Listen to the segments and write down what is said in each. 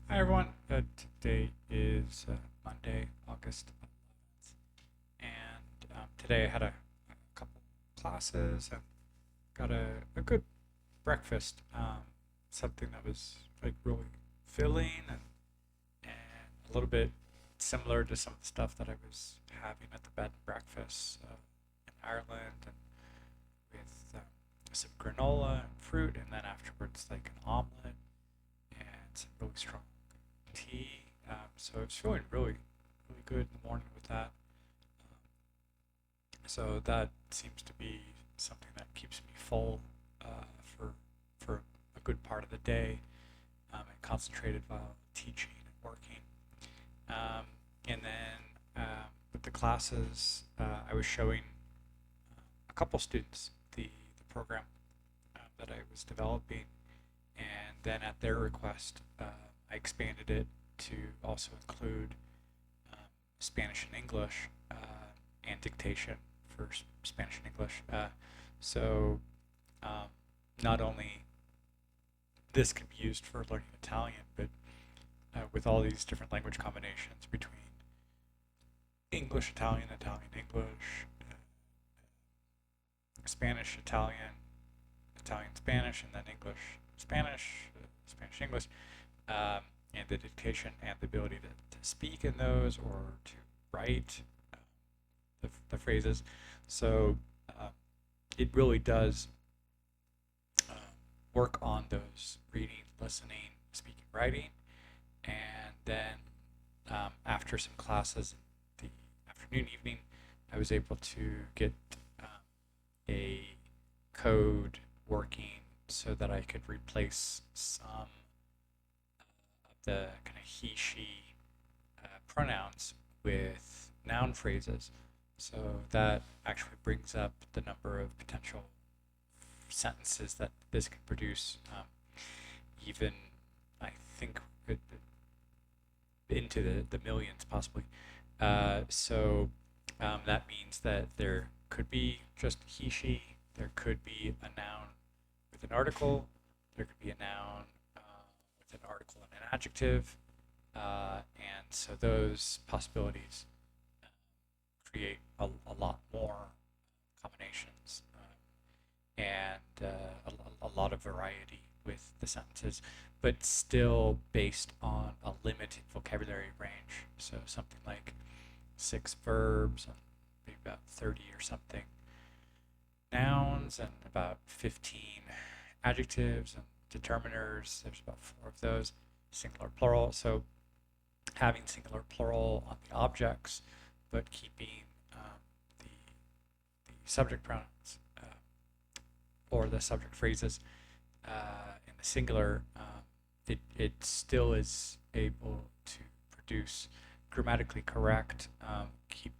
Hi everyone. Today is Monday, August 11th, and today I had a couple classes and got a good breakfast. Something that was like really filling and a little bit similar to some of the stuff that I was having at the bed and breakfast in Ireland, and with some granola and fruit, and then afterwards like an omelet and some really strong tea. So I was feeling really good in the morning with that. So that seems to be something that keeps me full for a good part of the day, and concentrated while teaching and working. And then with the classes, I was showing a couple students the program that I was developing, and then at their request, I expanded it to also include um, Spanish and English and dictation for Spanish and English. So um, not only this can be used for learning Italian, but with all these different language combinations between English, Italian, Italian, English, Spanish, Italian, Italian, Spanish, and then English, Spanish, Spanish, English, and the dictation and the ability to speak in those or to write the phrases. So uh, it really does uh, work on those reading, listening, speaking, writing, and then after some classes in the afternoon, evening, I was able to get um, a code working so that I could replace some of the kind of he, she pronouns with noun phrases. So that actually brings up the number of potential sentences that this can produce, even I think into the millions possibly. So that means that there could be just he, she, there could be a noun with an article, there could be a noun with an article and an adjective, and so those possibilities create a lot more combinations and a lot of variety with the sentences, but still based on a limited vocabulary range. So something like 6 verbs and maybe about 30 or something nouns and about 15 adjectives and determiners. There's about 4 of those, singular, plural. So having singular, plural on the objects, but keeping the, the subject pronouns or the subject phrases in the singular, it still is able to produce grammatically correct, keep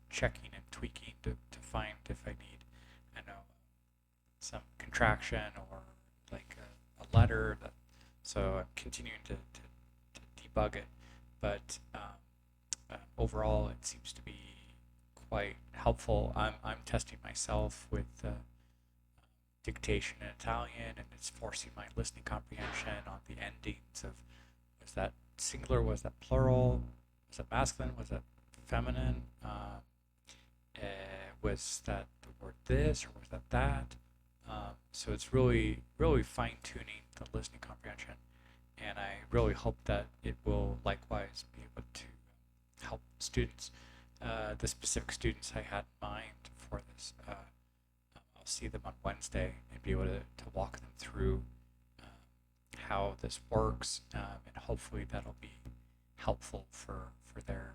checking and tweaking to find if I need, I know, some contraction or like a letter. So I'm continuing to debug it, but overall it seems to be quite helpful. I'm testing myself with dictation in Italian, and it's forcing my listening comprehension on the endings of, was that singular, was that plural, was that masculine, was that feminine, was that the word this or was that that. So it's really fine tuning the listening comprehension, and I really hope that it will likewise be able to help students, the specific students I had in mind for this. I'll see them on Wednesday and be able to walk them through how this works, and hopefully that'll be helpful for their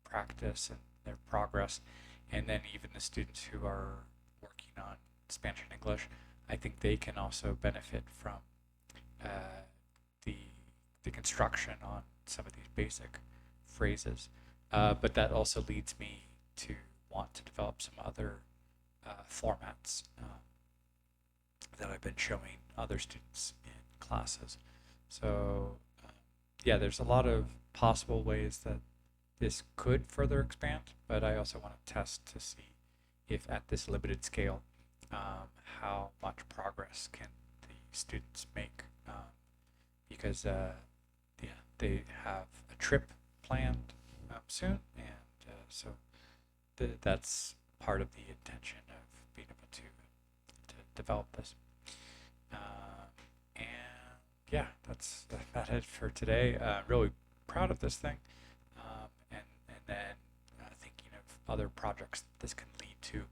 practice and their progress. And then even the students who are working on Spanish and English, I think they can also benefit from uh, the the construction on some of these basic phrases. But that also leads me to want to develop some other formats that I've been showing other students in classes. So yeah, there's a lot of possible ways that this could further expand, but I also want to test to see if at this limited scale, how much progress can the students make, because the they have a trip planned soon, and so that's part of the intention of being able to develop this. And yeah, that's about it for today. Really proud of this thing, and then thinking of other projects this can lead to.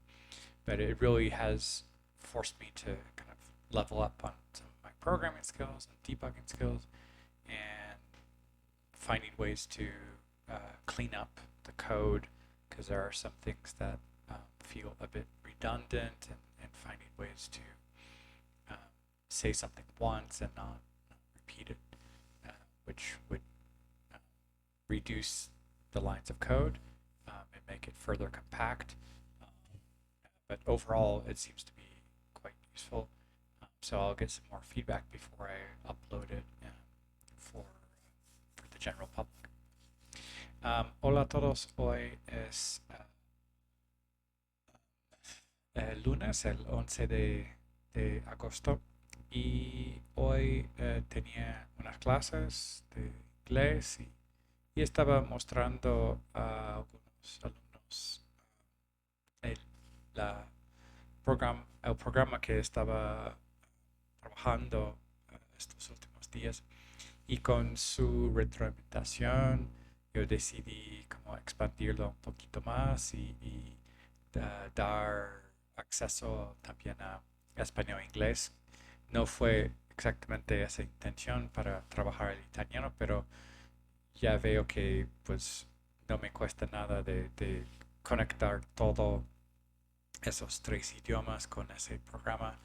But it really has forced me to kind of level up on some of my programming skills and debugging skills, and finding ways to clean up the code because there are some things that feel a bit redundant, and finding ways to say something once and not repeat it, which would uh, reduce the lines of code and make it further compact. But overall, it seems to be quite useful. So I'll get some more feedback before I upload it for the general public. Hola a todos, hoy es el lunes, el 11 de agosto, y hoy tenía unas clases de inglés y estaba mostrando a algunos alumnos el, la el programa que estaba trabajando estos últimos días, y con su retroalimentación yo decidí como expandirlo un poquito más y dar acceso también a español e inglés. No fue exactamente esa intención para trabajar el italiano, pero ya veo que pues no me cuesta nada de conectar todo esos tres idiomas con ese programa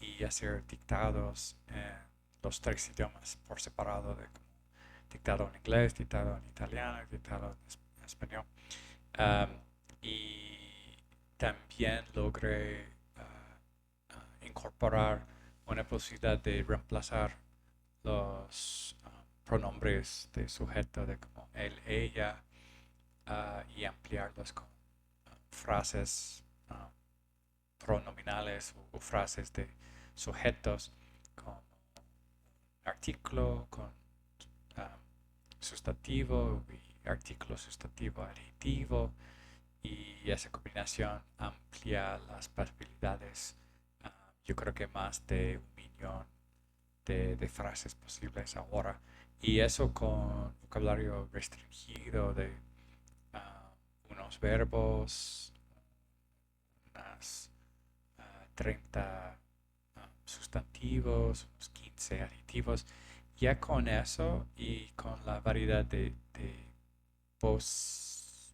y hacer dictados en los tres idiomas por separado, de como dictado en inglés, dictado en italiano, dictado en español. Um, y también logré incorporar una posibilidad de reemplazar los pronombres de sujeto de como él, ella, y ampliarlos con frases pronominales o frases de sujetos como artículo con sustantivo y artículo sustantivo adjetivo, y esa combinación amplía las posibilidades. Yo creo que más de 1 millón de frases posibles ahora, y eso con vocabulario restringido de unos verbos, unas 30 sustantivos, unos 15 adjetivos. Ya con eso y con la variedad de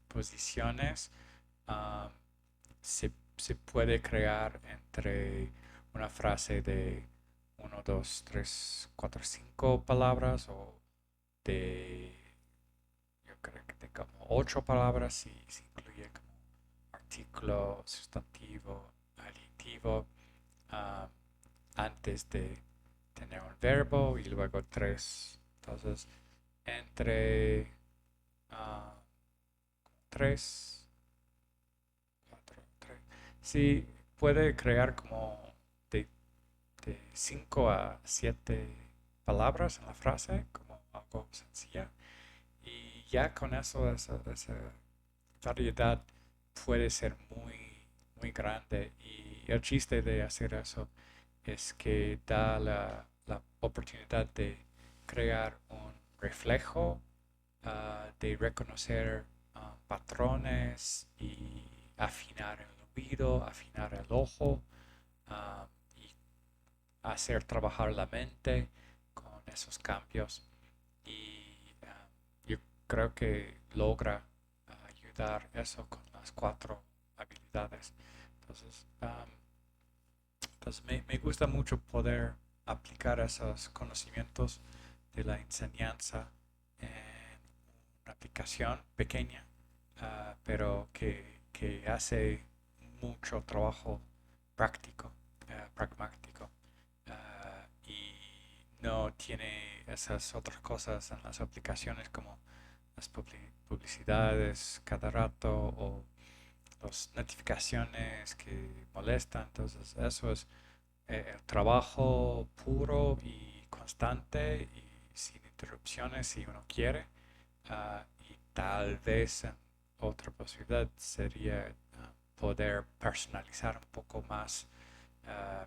posiciones, um, se puede crear entre una frase de 1, 2, 3, 4, 5 palabras, o de, yo creo que de como 8 palabras si se incluye como artículo, sustantivo, adjetivo, um, antes de tener un verbo y luego tres. Entonces, entre 3, 4, 3. Sí, puede crear como de, de 5 a 7 palabras en la frase, como algo sencilla. Y ya con eso, esa variedad puede ser muy grande. Y el chiste de hacer eso es que da la oportunidad de crear un reflejo, de reconocer patrones y afinar el oído, afinar el ojo, y hacer trabajar la mente con esos cambios. Y yo creo que logra ayudar eso con las 4 habilidades. Entonces, me gusta mucho poder aplicar esos conocimientos de la enseñanza en una aplicación pequeña, pero que hace mucho trabajo práctico, pragmático, y no tiene esas otras cosas en las aplicaciones como las publicidades cada rato o las notificaciones que molestan. Entonces eso es trabajo puro y constante, y sin interrupciones si uno quiere. Y tal vez otra posibilidad sería poder personalizar un poco más, uh,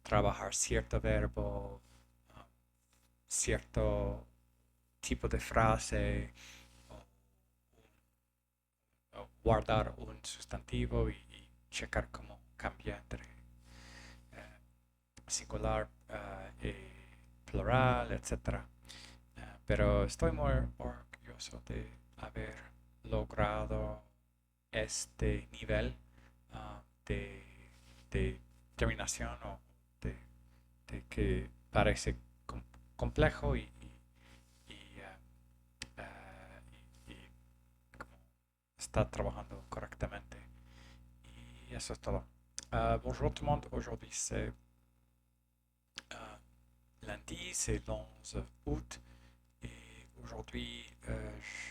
trabajar cierto verbo, cierto tipo de frase, o, o guardar un sustantivo y checar cómo cambia entre singular y plural, etcétera. Pero estoy muy orgulloso de haber logrado este nivel de, de terminación, o de, de que parece complejo y, y como está trabajando correctamente. Y eso es todo. Bonjour tout le monde, aujourd'hui c'est lundi, c'est l'11 août. Et aujourd'hui,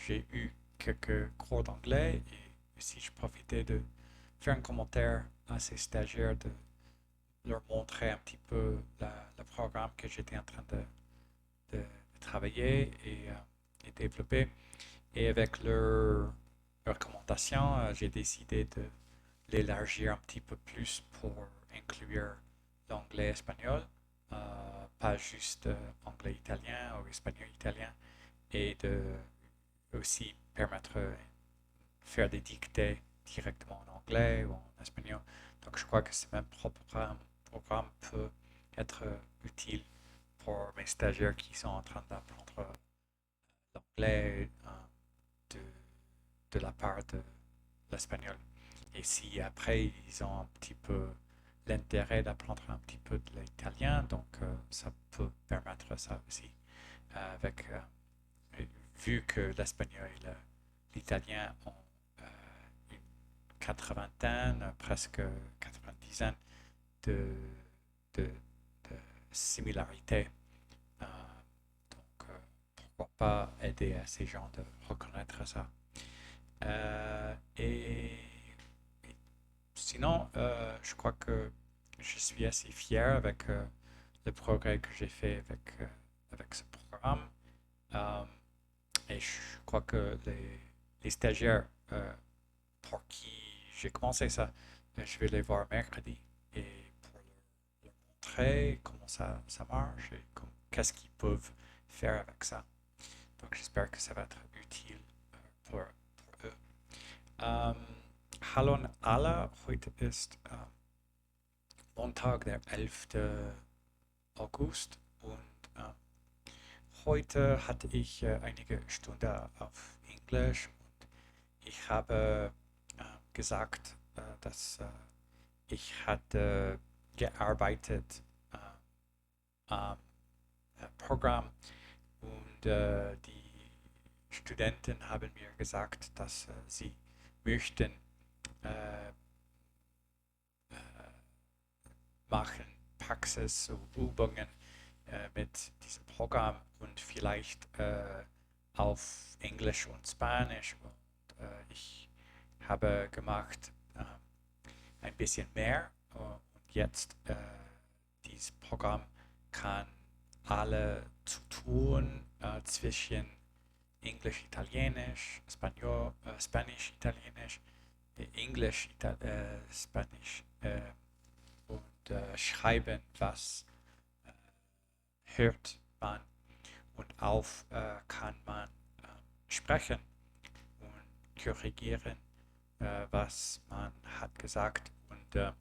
j'ai eu quelques cours d'anglais et si je profitais de faire un commentaire à ces stagiaires, de leur montrer un petit peu le programme que j'étais en train de travailler et développer. Et avec leurs recommandations, j'ai décidé de l'élargir un petit peu plus pour inclure l'anglais-espagnol, pas juste anglais-italien ou espagnol-italien, et de aussi permettre de faire des dictées directement en anglais ou en espagnol. Donc je crois que ce même programme peut être utile pour mes stagiaires qui sont en train d'apprendre l'anglais de, de la part de l'espagnol. Et si après ils ont un petit peu l'intérêt d'apprendre un petit peu de l'italien, donc ça peut permettre ça aussi. Avec vu que l'espagnol et l'italien ont une 80aine, presque 90aine de, de, de similarités. Donc, pourquoi pas aider à ces gens de reconnaître ça. Et sinon, je crois que je suis assez fier avec le progrès que j'ai fait avec ce programme. Euh, et je crois que les stagiaires pour qui j'ai commencé ça, je vais les voir mercredi et pour leur montrer comment ça marche et qu'est-ce qu'ils peuvent faire avec ça. Donc j'espère que ça va être utile pour eux. Ähm, Hallo an alle, heute ist Montag, der 11. August und heute hatte ich einige Stunden auf Englisch und ich habe gesagt, dass ich hatte gearbeitet am Programm und die Studenten haben mir gesagt, dass sie möchten äh, machen Praxisübungen mit diesem Programm und vielleicht auf Englisch und Spanisch. Und ich habe gemacht ein bisschen mehr und jetzt dieses Programm kann alle zu tun zwischen Englisch, Italienisch, Spanisch, Italienisch, Englisch, Spanisch und schreiben, was hört man und auf kann man sprechen und korrigieren, was man hat gesagt. Und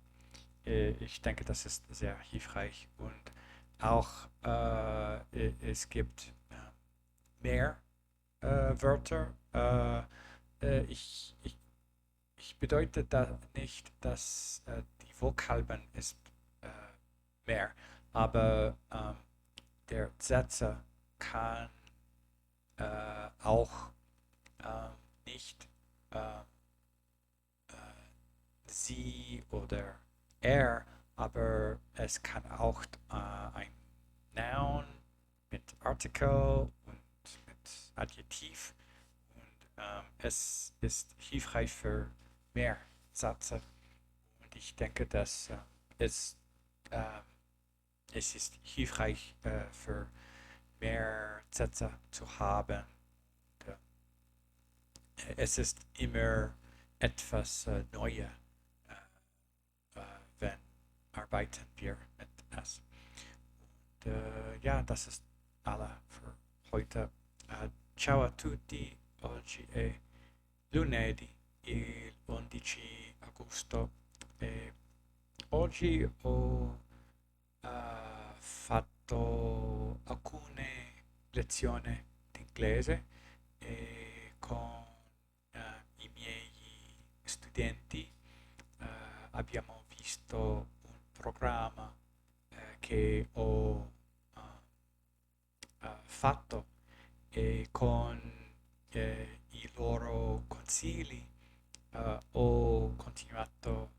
ich denke, das ist sehr hilfreich. Und auch es gibt mehr Wörter. Ich bedeute da nicht, dass die Vokabeln ist mehr, aber der Sätze kann auch nicht sie oder er, aber es kann auch ein Noun mit Artikel und mit Adjektiv und es ist hilfreich für mehr Sätze und ich denke, dass es ist hilfreich für mehr Sätze zu haben. Und, es ist immer etwas Neues, wenn arbeiten wir mit es. Und ja, das ist alle für heute. Ciao a tutti, oggi è lunedì, il 11 agosto. E oggi ho fatto alcune lezioni di inglese con i miei studenti. Abbiamo visto un programma che ho fatto e con i loro consigli ho continuato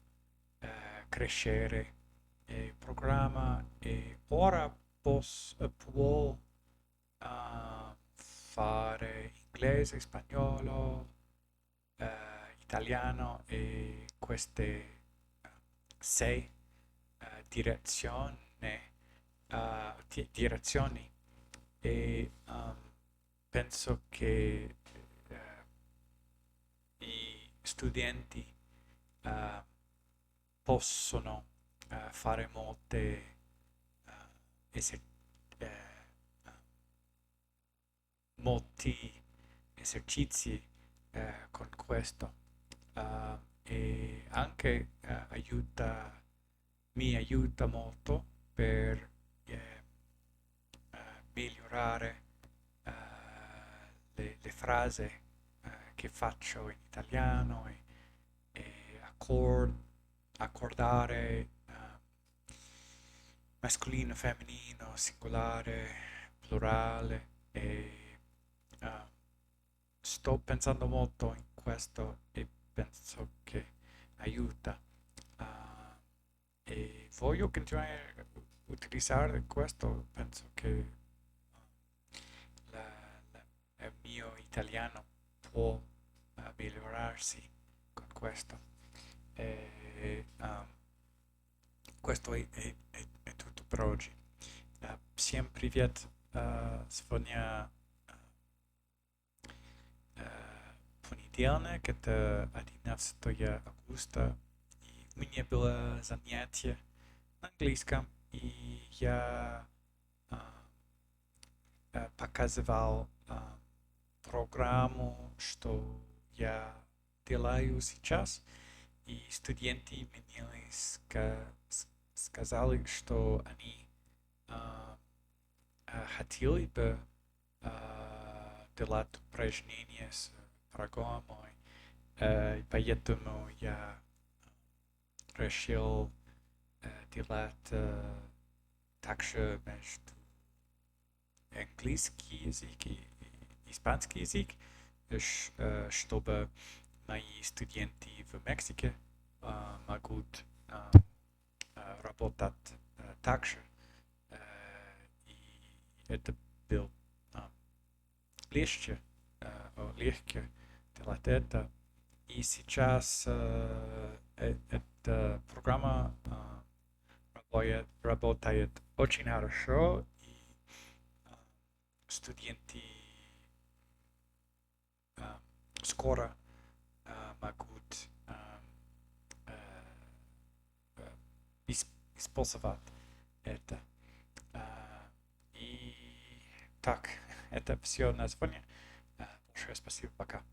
a crescere il programma e ora può fare inglese, spagnolo, italiano e queste sei direzioni e penso che i studenti eh, possono fare molte eser- eh, molti esercizi con questo e anche mi aiuta molto per eh, migliorare eh, le frasi che faccio in italiano e accordare mascolino, femminino, singolare, plurale e eh, sto pensando molto in questo e penso che aiuta. E voglio continuare a utilizzare questo, penso che il mio italiano può migliorarsi con questo. E, questo è tutto per oggi. Всем привет. Сегодня понедельник, это 11 августа, и у меня было занятие на английском, и я показывал программу, что я делаю сейчас, и студенты мне сказали, что они хотели бы делать упражнения с программой, и поэтому я решил делать также между английский язык и испанский язык, чтобы мои студенты в Мексике могут работать также. И это был легче, легче делать это. И сейчас эта программа работает очень хорошо, и студенты скоро могут использовать это. И так, это все на сегодня. Большое спасибо, пока.